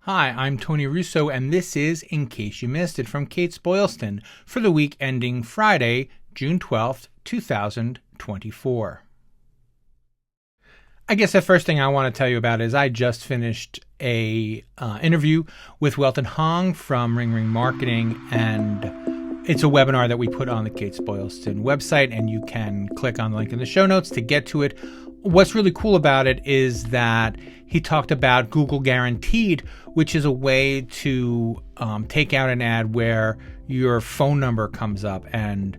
Hi, I'm Tony Russo, and this is In Case You Missed It from Kates-Boylston for the week ending Friday, June 12th, 2024. I guess the first thing I want to tell you about is I just finished a interview with Welton Hong from Ring Ring Marketing, and it's a webinar that we put on the Kates-Boylston website, and you can click on the link in the show notes to get to it. What's really cool about it is that he talked about Google Guaranteed, which is a way to take out an ad where your phone number comes up and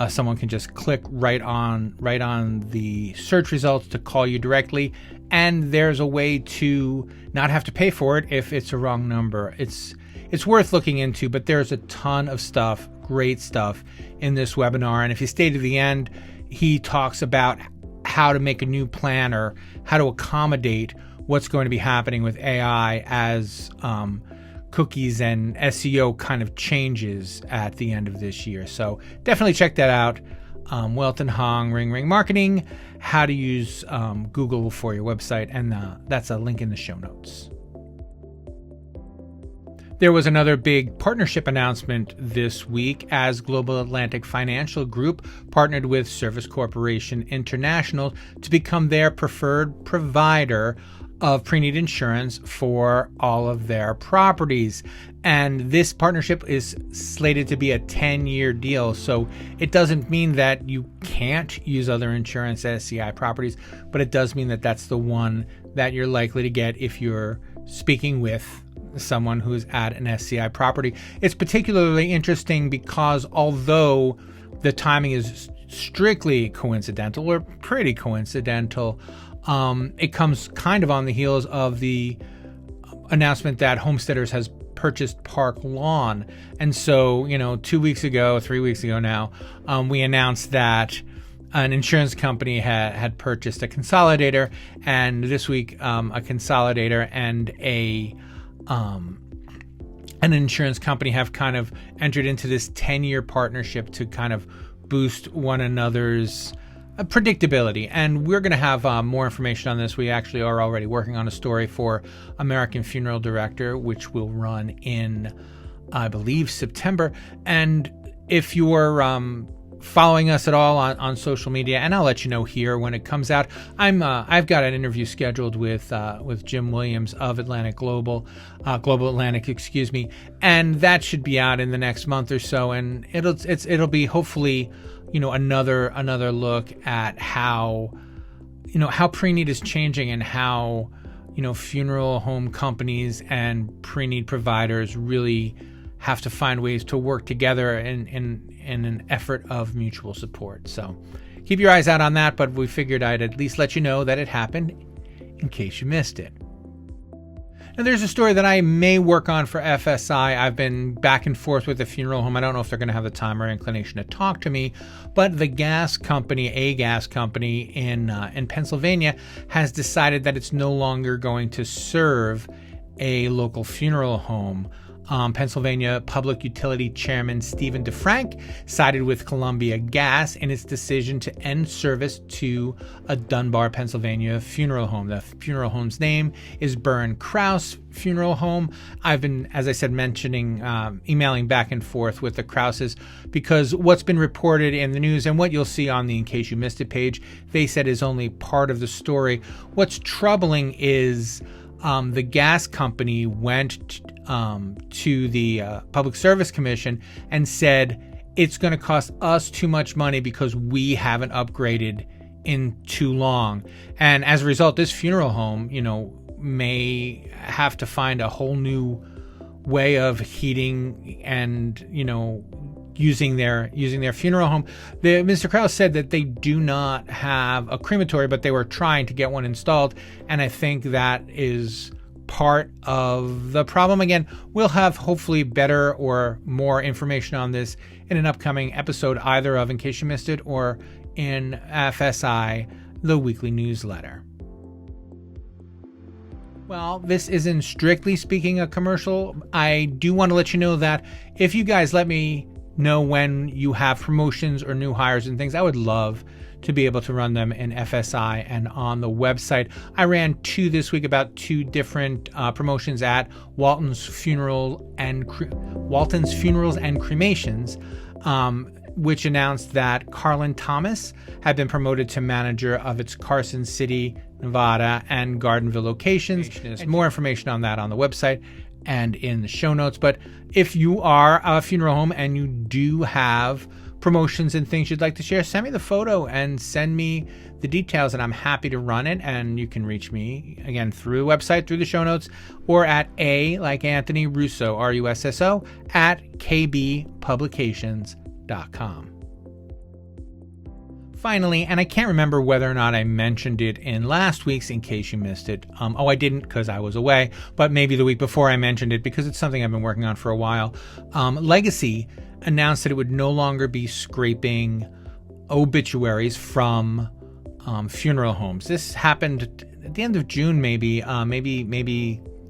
someone can just click right on the search results to call you directly. And there's a way to not have to pay for it if it's a wrong number. It's worth looking into, but there's a ton of stuff, great stuff in this webinar. And if you stay to the end, he talks about how to make a new plan or how to accommodate what's going to be happening with AI as cookies and SEO kind of changes at the end of this year. So definitely check that out. Welton Hong, Ring Ring Marketing, how to use Google for your website. And that's a link in the show notes. There was another big partnership announcement this week as Global Atlantic Financial Group partnered with Service Corporation International to become their preferred provider of pre-need insurance for all of their properties. And this partnership is slated to be a 10-year deal. So it doesn't mean that you can't use other insurance as SCI properties, but it does mean that that's the one that you're likely to get if you're speaking with someone who's at an SCI property. It's particularly interesting because although the timing is strictly coincidental or pretty coincidental, it comes kind of on the heels of the announcement that Homesteaders has purchased Park Lawn. And so, 3 weeks ago now, we announced that an insurance company had purchased a consolidator, and this week a consolidator and an insurance company have kind of entered into this 10-year partnership to kind of boost one another's predictability. And we're going to have more information on this. We actually are already working on a story for American Funeral Director, which will run in, I believe, September. And if you're following us at all on social media, and I'll let you know here when it comes out, I've got an interview scheduled with Jim Williams of Global Atlantic, and that should be out in the next month or so, and it'll be hopefully another look at how pre-need is changing and how funeral home companies and pre-need providers really have to find ways to work together in an effort of mutual support. So keep your eyes out on that, but we figured I'd at least let you know that it happened in case you missed it. And there's a story that I may work on for FSI. I've been back and forth with the funeral home. I don't know if they're going to have the time or inclination to talk to me, but a gas company in Pennsylvania has decided that it's no longer going to serve a local funeral home. Pennsylvania Public Utility Chairman Stephen DeFrank sided with Columbia Gas in its decision to end service to a Dunbar, Pennsylvania funeral home. The funeral home's name is Burn Krause Funeral Home. I've been, as I said, emailing back and forth with the Krauses because what's been reported in the news and what you'll see on the In Case You Missed It page, they said is only part of the story. What's troubling is the gas company went to the Public Service Commission and said it's going to cost us too much money because we haven't upgraded in too long. And as a result, this funeral home, may have to find a whole new way of heating and, using their funeral home. Mr. Krause said that they do not have a crematory, but they were trying to get one installed, and I think that is part of the problem. Again, we'll have hopefully better or more information on this in an upcoming episode, either of In Case You Missed It or in FSI, the weekly newsletter. Well, this isn't strictly speaking a commercial. I do want to let you know that if you guys let me know when you have promotions or new hires and things, I would love to be able to run them in FSI and on the website. I ran 2 this week about 2 different promotions at Walton's Funerals and Cremations, which announced that Carlin Thomas had been promoted to manager of its Carson City, Nevada, and Gardenville locations. There's more information on that on the website and in the show notes. But if you are a funeral home and you do have promotions and things you'd like to share, send me the photo and send me the details, and I'm happy to run it. And you can reach me again through the website, through the show notes, or at like Anthony Russo, Russo, at kbpublications.com. Finally, and I can't remember whether or not I mentioned it in last week's, in case you missed it. I didn't because I was away, but maybe the week before I mentioned it because it's something I've been working on for a while. Legacy announced that it would no longer be scraping obituaries from funeral homes. This happened at the end of June, maybe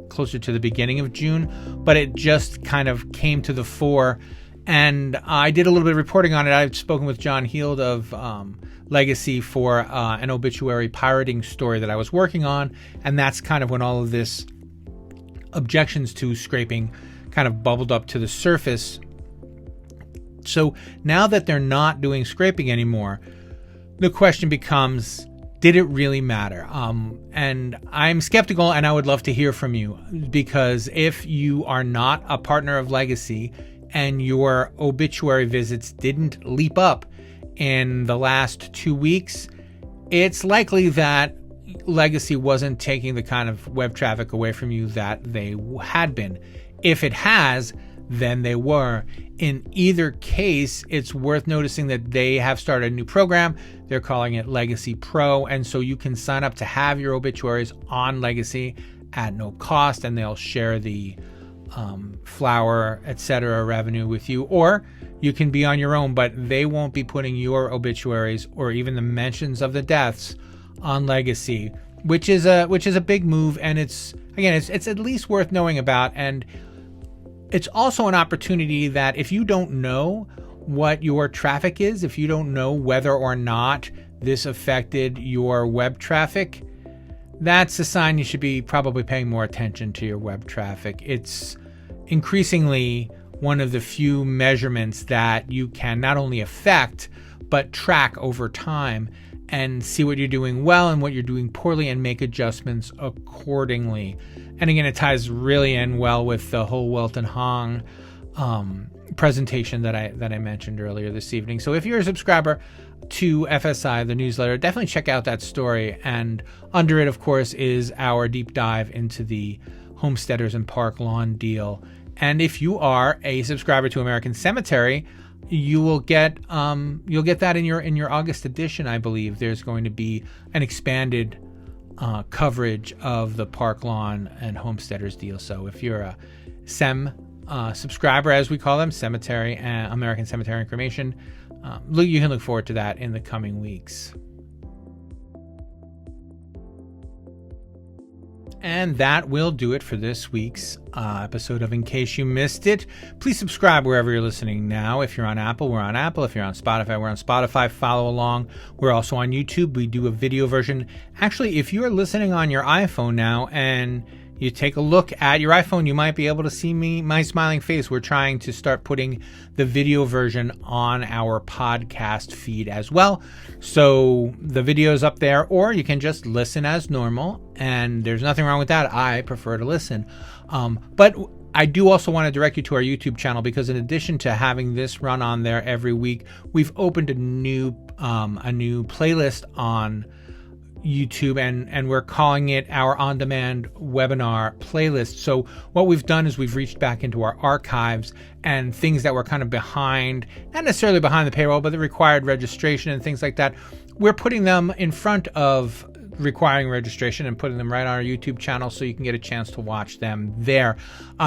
closer to the beginning of June, but it just kind of came to the fore. And I did a little bit of reporting on it. I've spoken with John Heald of Legacy for an obituary pirating story that I was working on. And that's kind of when all of this objections to scraping kind of bubbled up to the surface. So now that they're not doing scraping anymore, the question becomes, did it really matter? And I'm skeptical, and I would love to hear from you, because if you are not a partner of Legacy and your obituary visits didn't leap up in the last 2 weeks, it's likely that Legacy wasn't taking the kind of web traffic away from you that they had been. If it has, then they were. In either case, it's worth noticing that they have started a new program. They're calling it Legacy Pro, and so you can sign up to have your obituaries on Legacy at no cost, and they'll share the flower, etc. revenue with you, or you can be on your own, but they won't be putting your obituaries or even the mentions of the deaths on Legacy, which is a big move. And it's at least worth knowing about. And it's also an opportunity that if you don't know what your traffic is, if you don't know whether or not this affected your web traffic, that's a sign you should be probably paying more attention to your web traffic. It's increasingly one of the few measurements that you can not only affect, but track over time and see what you're doing well and what you're doing poorly and make adjustments accordingly. And again, it ties really in well with the whole Welton Hong presentation that I mentioned earlier this evening. So if you're a subscriber to FSI, the newsletter, definitely check out that story. And under it, of course, is our deep dive into the Homesteaders and Park Lawn deal. And if you are a subscriber to American Cemetery, you will get that in your August edition. I believe there's going to be an expanded coverage of the Park Lawn and Homesteaders deal. So if you're a subscriber, as we call them, Cemetery and American Cemetery and Cremation, you can look forward to that in the coming weeks. And that will do it for this week's episode of In Case You Missed It. Please subscribe wherever you're listening now. If you're on Apple, we're on Apple. If you're on Spotify, we're on Spotify. Follow along. We're also on YouTube. We do a video version. Actually, if you're listening on your iPhone now and you take a look at your iPhone, you might be able to see my smiling face. We're trying to start putting the video version on our podcast feed as well. So the video is up there, or you can just listen as normal, and there's nothing wrong with that. I prefer to listen. But I do also want to direct you to our YouTube channel, because in addition to having this run on there every week, we've opened a new playlist on YouTube, and we're calling it our on-demand webinar playlist. So what we've done is we've reached back into our archives, and things that were kind of behind, not necessarily behind the paywall, but that required registration and things like that, we're putting them in front of requiring registration and putting them right on our YouTube channel, so you can get a chance to watch them there.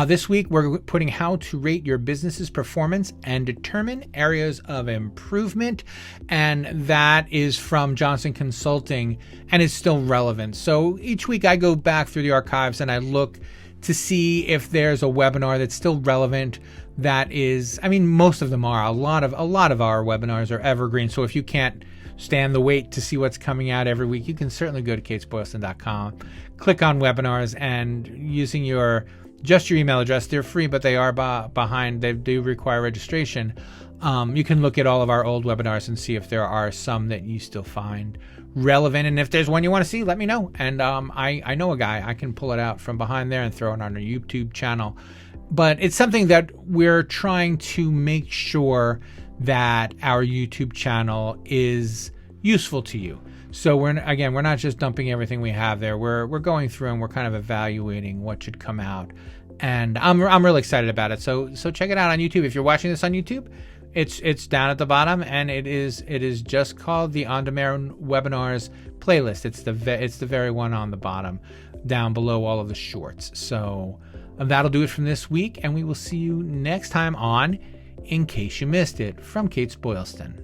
This week, we're putting how to rate your business's performance and determine areas of improvement. And that is from Johnson Consulting, and it's still relevant. So each week I go back through the archives and I look to see if there's a webinar that's still relevant. That is, most of them are. A lot of our webinars are evergreen. So if you can't stand the wait to see what's coming out every week, you can certainly go to Kates-Boylston.com, click on webinars, and using just your email address, they're free, but they are behind. They do require registration. You can look at all of our old webinars and see if there are some that you still find relevant. And if there's one you want to see, let me know. And I know a guy. I can pull it out from behind there and throw it on our YouTube channel. But it's something that we're trying to make sure that our YouTube channel is useful to you. So we're not just dumping everything we have there. We're going through and we're kind of evaluating what should come out. And I'm really excited about it. So check it out on YouTube. If you're watching this on YouTube, it's down at the bottom, and it is just called the On Demand Webinars playlist. It's the very one on the bottom, down below all of the shorts. So that'll do it from this week, and we will see you next time on In Case You Missed It from Kates-Boylston.